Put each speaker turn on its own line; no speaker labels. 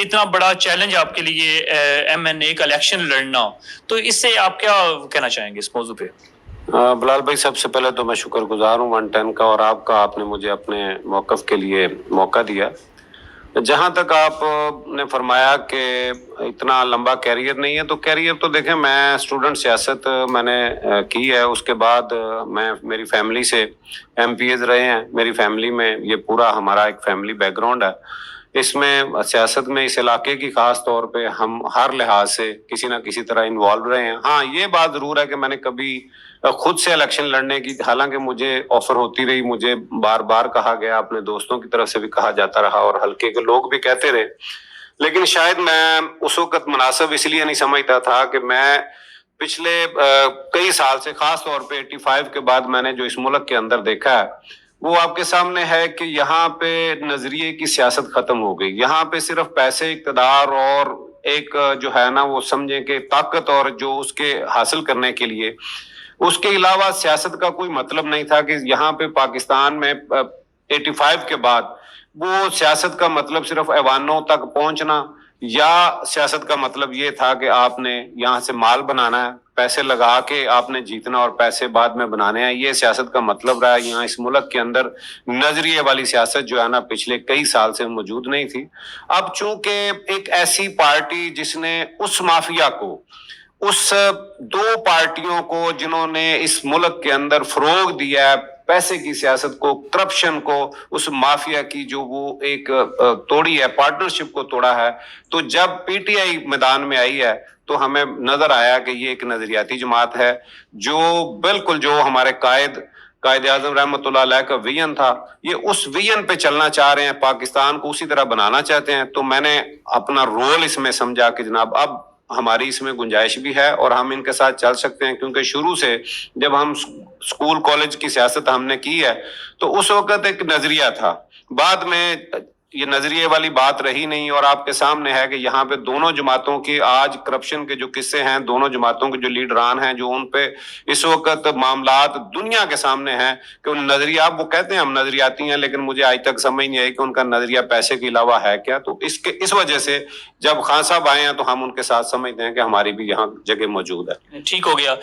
اتنا بڑا چیلنج آپ کے لیے MNA کا الیکشن لڑنا، تو اس سے آپ کیا کہنا چاہیں گے اس موضوع پہ؟
بلال بھائی، سب سے پہلے تو میں شکر گزار ہوں 110 کا اور آپ کا، آپ نے مجھے اپنے موقف کے لیے موقع دیا۔ جہاں تک آپ نے فرمایا کہ اتنا لمبا کیریئر نہیں ہے، تو کیریئر تو دیکھیں، میں اسٹوڈنٹ سیاست میں نے کی ہے، اس کے بعد میں میری فیملی سے MPs رہے ہیں، میری فیملی میں یہ پورا ہمارا ایک فیملی بیک گراؤنڈ ہے، اس میں سیاست میں اس علاقے کی خاص طور پہ ہم ہر لحاظ سے کسی نہ کسی طرح انوالو رہے ہیں۔ ہاں، یہ بات ضرور ہے کہ میں نے کبھی خود سے الیکشن لڑنے کی، حالانکہ مجھے آفر ہوتی رہی، مجھے بار بار کہا گیا، اپنے دوستوں کی طرف سے بھی کہا جاتا رہا اور حلقے کے لوگ بھی کہتے رہے، لیکن شاید میں اس وقت مناسب اس لیے نہیں سمجھتا تھا کہ میں پچھلے کئی سال سے، خاص طور پہ 85 کے بعد میں نے جو اس ملک کے اندر دیکھا ہے وہ آپ کے سامنے ہے کہ یہاں پہ نظریے کی سیاست ختم ہو گئی۔ یہاں پہ صرف پیسے، اقتدار اور ایک جو ہے نا وہ سمجھیں کہ طاقت، اور جو اس کے حاصل کرنے کے لیے اس کے علاوہ سیاست کا کوئی مطلب نہیں تھا۔ کہ یہاں پہ پاکستان میں 85 کے بعد وہ سیاست کا مطلب صرف ایوانوں تک پہنچنا، یا سیاست کا مطلب یہ تھا کہ آپ نے یہاں سے مال بنانا ہے، پیسے لگا کے آپ نے جیتنا اور پیسے بعد میں بنانے ہیں، یہ سیاست کا مطلب رہا ہے۔ یہاں اس ملک کے اندر نظریے والی سیاست جو ہے نا پچھلے کئی سال سے موجود نہیں تھی۔ اب چونکہ ایک ایسی پارٹی جس نے اس مافیا کو، اس دو پارٹیوں کو جنہوں نے اس ملک کے اندر فروغ دیا ہے پیسے کی سیاست کو، کرپشن کو، اس مافیا کی جو وہ ایک توڑی ہے، پارٹنرشپ کو توڑا ہے، تو جب PTI میدان میں آئی ہے تو ہمیں نظر آیا کہ یہ ایک نظریاتی جماعت ہے، جو بالکل جو ہمارے قائد اعظم رحمۃ اللہ علیہ کا ویژن تھا، یہ اس ویژن پہ چلنا چاہ رہے ہیں، پاکستان کو اسی طرح بنانا چاہتے ہیں۔ تو میں نے اپنا رول اس میں سمجھا کہ جناب اب ہماری اس میں گنجائش بھی ہے اور ہم ان کے ساتھ چل سکتے ہیں، کیونکہ شروع سے جب ہم اسکول کالج کی سیاست ہم نے کی ہے تو اس وقت ایک نظریہ تھا، بعد میں یہ نظریے والی بات رہی نہیں، اور آپ کے سامنے ہے کہ یہاں پہ دونوں جماعتوں کی آج کرپشن کے جو قصے ہیں، دونوں جماعتوں کے جو لیڈران ہیں، جو ان پہ اس وقت معاملات دنیا کے سامنے ہیں کہ ان نظریہ، آپ وہ کہتے ہیں ہم نظریاتی ہیں، لیکن مجھے آج تک سمجھ نہیں آئی کہ ان کا نظریہ پیسے کے علاوہ ہے کیا۔ تو اس وجہ سے جب خان صاحب آئے ہیں تو ہم ان کے ساتھ سمجھتے ہیں کہ ہماری بھی یہاں جگہ موجود ہے۔
ٹھیک ہو گیا۔